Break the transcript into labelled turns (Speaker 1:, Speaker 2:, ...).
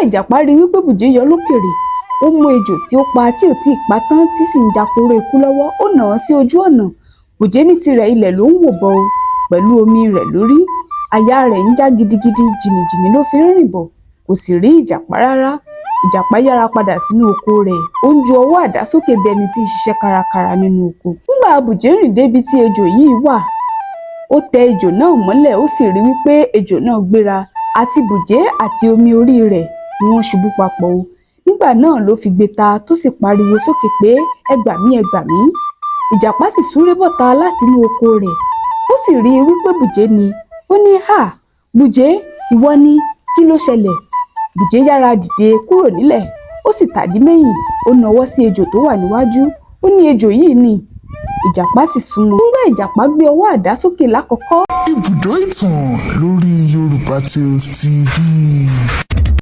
Speaker 1: ìjàpá rí wípé Bùjé yọ lókèrè, ó mú ejò tí ó pa tí ò tí ì pa tán tí sì ń jakoro ikú lọ́wọ́, ó nà án sí ojú ọ̀nà. Bùjé ní tirẹ̀ ilẹ̀ ló ń wò bọ̀ o, pẹ̀lú omi rẹ̀ lórí. Àyà rẹ̀ ń já gidigidi, jìnnìjìnnì ló fi ń rìn bọ̀, kò sì rí ìjàpá rárá. Ìjàpá yára padà sínú oko rẹ̀, ó ń ju ọwọ́ àdá sókè bí ẹni tí ń ṣiṣẹ́ kárakára nínú oko. Nígbà Bùjé rìn débi tí ejò yìí wà, ó tẹ ejò náà mọ́lẹ̀, ó sì rí wípé ejò náà gbéra, àti Bùjé àti omi orí rẹ̀ ni wọ́n ṣubú papọ̀ o. Nígbà náà ló fi gbé ta tó sì pariwo sókè pé ẹ gbà mí, ẹ gbà mí. Ìjàpá sì súré bọ́ta látinú oko rẹ̀, ó sì rí i wípé Bùjé ni. Ó ní hà, Bùjé, ìwọ ni, kí ló ṣẹlẹ̀? Bùjé yára dìde kúrò nílẹ̀, ó sì tàdí mẹ́yìn, ó nawọ́ sí ejò tó wà níwájú, ó ní ejò yìí ni. Ìjàpá sì súnmọ́. Nígbà ìjàpá gbé ọwọ́ àdá sókè lákọ̀ọ́kọ́.
Speaker 2: Ibùdó ìtàn lórí Yorùbá Tales TV.